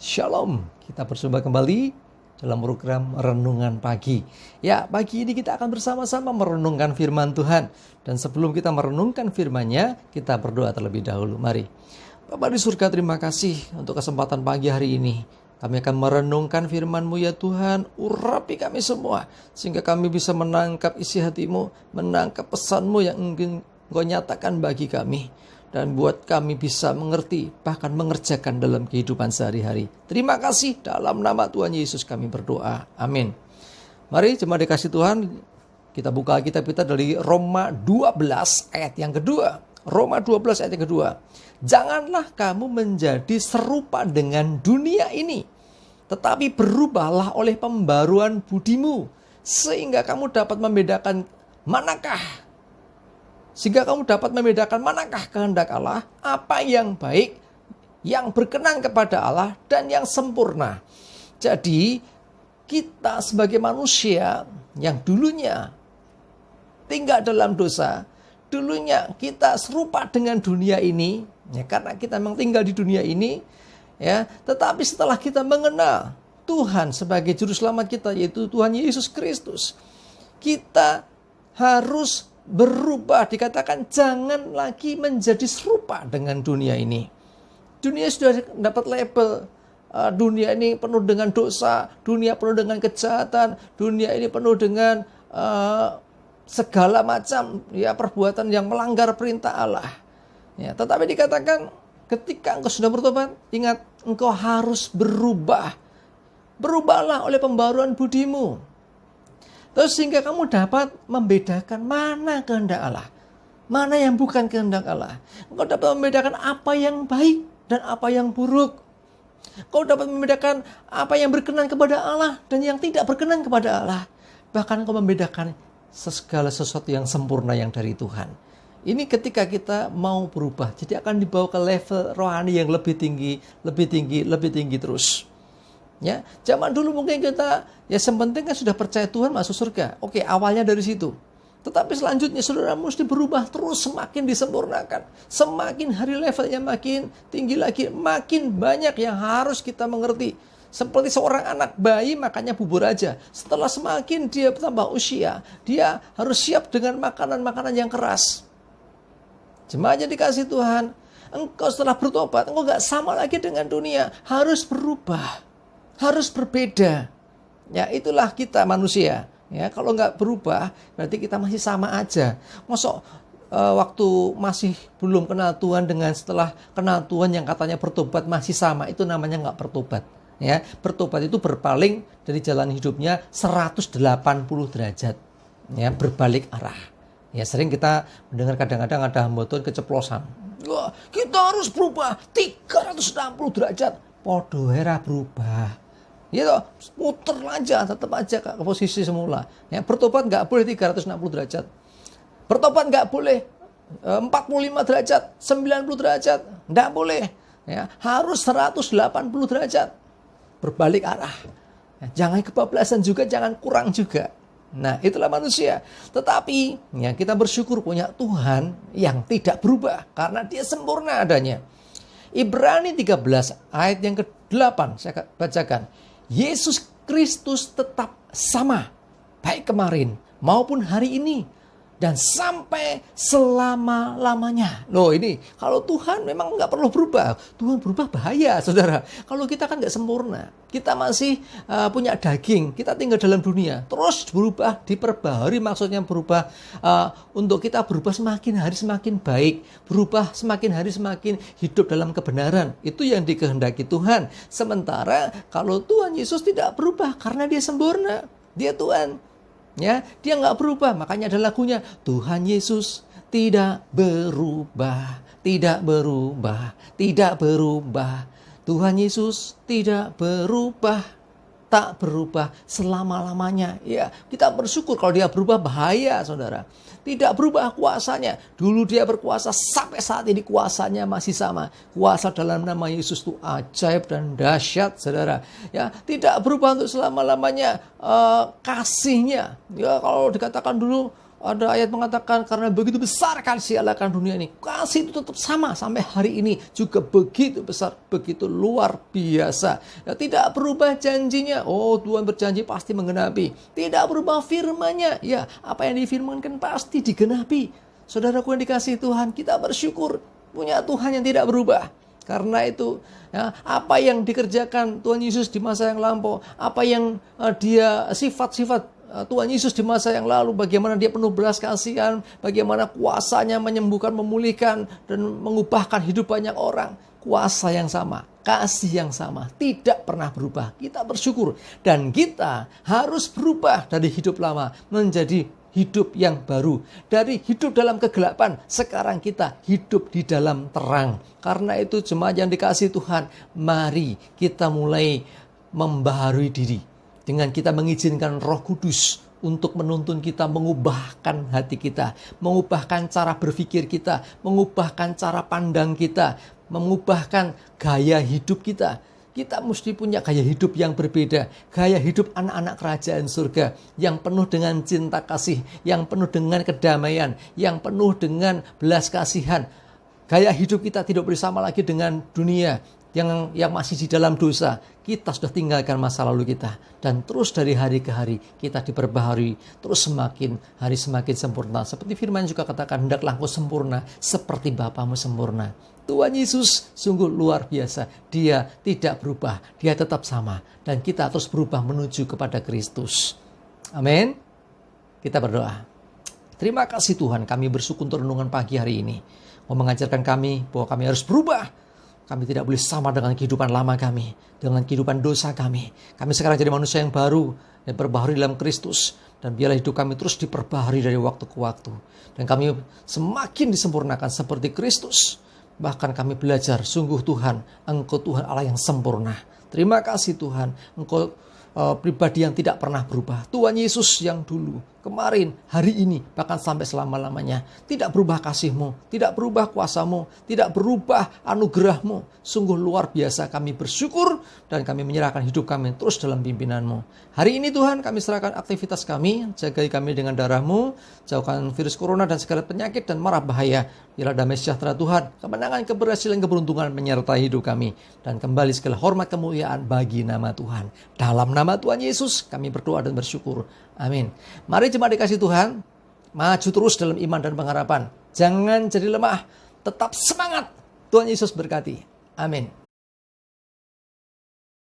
Shalom, kita berjumpa kembali dalam program Renungan Pagi. Ya, pagi ini kita akan bersama-sama merenungkan firman Tuhan. Dan sebelum kita merenungkan firman-Nya, kita berdoa terlebih dahulu. Mari. Bapa di surga, terima kasih untuk kesempatan pagi hari ini. Kami akan merenungkan firman-Mu ya Tuhan. Urapi kami semua, sehingga kami bisa menangkap isi hati-Mu, menangkap pesan-Mu yang ingin Engkau nyatakan bagi kami. Dan buat kami bisa mengerti, bahkan mengerjakan dalam kehidupan sehari-hari. Terima kasih, dalam nama Tuhan Yesus kami berdoa. Amin. Mari jemaat dikasih Tuhan, kita buka Alkitab kita dari Roma 12 ayat yang kedua. Roma 12 ayat yang kedua. Janganlah kamu menjadi serupa dengan dunia ini, tetapi berubahlah oleh pembaruan budimu, sehingga kamu dapat membedakan manakah kehendak Allah, apa yang baik, yang berkenan kepada Allah, dan yang sempurna. Jadi, kita sebagai manusia yang dulunya tinggal dalam dosa, dulunya kita serupa dengan dunia ini, ya, karena kita memang tinggal di dunia ini, ya. Tetapi setelah kita mengenal Tuhan sebagai juru selamat kita, yaitu Tuhan Yesus Kristus, kita harus berubah. Dikatakan jangan lagi menjadi serupa dengan dunia ini. Dunia sudah dapat label, dunia ini penuh dengan dosa, dunia penuh dengan kejahatan, dunia ini penuh dengan segala macam ya perbuatan yang melanggar perintah Allah. Ya, tetapi dikatakan ketika engkau sudah bertobat, ingat engkau harus berubah. Berubahlah oleh pembaruan budimu. Terus sehingga kamu dapat membedakan mana kehendak Allah, mana yang bukan kehendak Allah. Engkau dapat membedakan apa yang baik dan apa yang buruk. Engkau dapat membedakan apa yang berkenan kepada Allah dan yang tidak berkenan kepada Allah. Bahkan engkau membedakan segala sesuatu yang sempurna yang dari Tuhan. Ini ketika kita mau berubah, jadi akan dibawa ke level rohani yang lebih tinggi terus. Ya, zaman dulu mungkin kita ya sepenting kan sudah percaya Tuhan masuk surga. Oke, awalnya dari situ. Tetapi selanjutnya saudara mesti berubah terus, semakin disempurnakan. Semakin hari levelnya makin tinggi lagi, makin banyak yang harus kita mengerti. Seperti seorang anak bayi makannya bubur aja. Setelah semakin dia bertambah usia, dia harus siap dengan makanan-makanan yang keras. Jemaatnya dikasih Tuhan, engkau setelah bertobat, engkau gak sama lagi dengan dunia. Harus berubah. Harus berbeda. Ya, itulah kita manusia. Ya, kalau nggak berubah, berarti kita masih sama aja. Mosok waktu masih belum kenal Tuhan dengan setelah kenal Tuhan yang katanya bertobat masih sama, itu namanya nggak bertobat. Ya, bertobat itu berpaling dari jalan hidupnya 180 derajat. Ya, berbalik arah. Ya, sering kita mendengar kadang-kadang ada hamba Tuhan keceplosan. Wah, kita harus berubah 360 derajat. Podo hera berubah. Ya toh, muter aja, tetap aja ke posisi semula. Ya, bertobat nggak boleh 360 derajat. Bertobat nggak boleh 45 derajat, 90 derajat, nggak boleh. Ya, harus 180 derajat. Berbalik arah. Ya, jangan kebablasan juga, jangan kurang juga. Nah, itulah manusia. Tetapi ya, kita bersyukur punya Tuhan yang tidak berubah karena Dia sempurna adanya. Ibrani 13 ayat yang ke-8 saya bacakan. Yesus Kristus tetap sama, baik kemarin maupun hari ini, dan sampai selama-lamanya. Loh ini, kalau Tuhan memang nggak perlu berubah. Tuhan berubah bahaya, saudara. Kalau kita kan nggak sempurna. Kita masih punya daging, kita tinggal dalam dunia. Terus berubah, diperbaharui, maksudnya berubah. Untuk kita berubah semakin hari semakin baik. Berubah semakin hari semakin hidup dalam kebenaran. Itu yang dikehendaki Tuhan. Sementara kalau Tuhan Yesus tidak berubah karena Dia sempurna. Dia Tuhan. Ya, Dia nggak berubah. Makanya ada lagunya, Tuhan Yesus tidak berubah, tidak berubah, tidak berubah. Tuhan Yesus tidak berubah, tak berubah selama-lamanya. Ya, kita bersyukur. Kalau Dia berubah bahaya, saudara. Tidak berubah kuasanya. Dulu Dia berkuasa, sampai saat ini kuasanya masih sama. Kuasa dalam nama Yesus itu ajaib dan dahsyat, saudara. Ya, tidak berubah untuk selama-lamanya kasihnya. Ya, kalau dikatakan dulu Ada ayat mengatakan karena begitu besar kasih Allah akan dunia ini. Kasih itu tetap sama sampai hari ini juga begitu besar, begitu luar biasa. Ya, tidak berubah janjinya. Oh, Tuhan berjanji pasti menggenapi. Tidak berubah firman-Nya. Ya, apa yang difirmankan pasti digenapi. Saudaraku yang dikasihi Tuhan, kita bersyukur punya Tuhan yang tidak berubah. Karena itu, ya, apa yang dikerjakan Tuhan Yesus di masa yang lampau, apa yang dia sifat-sifat Tuhan Yesus di masa yang lalu, bagaimana dia penuh belas kasihan, bagaimana kuasanya menyembuhkan, memulihkan, dan mengubahkan hidup banyak orang. Kuasa yang sama, kasih yang sama, tidak pernah berubah. Kita bersyukur, dan kita harus berubah dari hidup lama menjadi hidup yang baru. Dari hidup dalam kegelapan, sekarang kita hidup di dalam terang. Karena itu jemaat yang dikasihi Tuhan, mari kita mulai membaharui diri. Dengan kita mengizinkan Roh Kudus untuk menuntun kita, mengubahkan hati kita, mengubahkan cara berpikir kita, mengubahkan cara pandang kita, mengubahkan gaya hidup kita. Kita mesti punya gaya hidup yang berbeda. Gaya hidup anak-anak kerajaan surga yang penuh dengan cinta kasih, yang penuh dengan kedamaian, yang penuh dengan belas kasihan. Gaya hidup kita tidak bersama lagi dengan dunia yang masih di dalam dosa. Kita sudah tinggalkan masa lalu kita. Dan terus dari hari ke hari kita diperbaharui. Terus hari semakin sempurna. Seperti firman juga katakan, hendaklah engkau sempurna seperti Bapamu sempurna. Tuhan Yesus sungguh luar biasa. Dia tidak berubah. Dia tetap sama. Dan kita terus berubah menuju kepada Kristus. Amin. Kita berdoa. Terima kasih Tuhan, kami bersyukur untuk renungan pagi hari ini. Mau mengajarkan kami bahwa kami harus berubah. Kami tidak boleh sama dengan kehidupan lama kami, dengan kehidupan dosa kami. Kami sekarang jadi manusia yang baru dan berbaharui dalam Kristus. Dan biarlah hidup kami terus diperbaharui dari waktu ke waktu. Dan kami semakin disempurnakan seperti Kristus. Bahkan kami belajar, sungguh Tuhan, Engkau Tuhan Allah yang sempurna. Terima kasih Tuhan, Engkau pribadi yang tidak pernah berubah. Tuhan Yesus yang dulu, kemarin, hari ini, bahkan sampai selama-lamanya. Tidak berubah kasih-Mu, tidak berubah kuasa-Mu, tidak berubah anugerah-Mu. Sungguh luar biasa, kami bersyukur dan kami menyerahkan hidup kami terus dalam pimpinan-Mu. Hari ini Tuhan, kami serahkan aktivitas kami, jagai kami dengan darah-Mu, jauhkan virus corona dan segala penyakit dan mara bahaya. Biarlah damai sejahtera Tuhan, kemenangan, keberhasilan, keberuntungan menyertai hidup kami. Dan kembali segala hormat kemuliaan bagi nama Tuhan. Dalam nama Tuhan Yesus kami berdoa dan bersyukur. Amin. Mari jemaat dikasih Tuhan, maju terus dalam iman dan pengharapan. Jangan jadi lemah, tetap semangat. Tuhan Yesus berkati. Amin.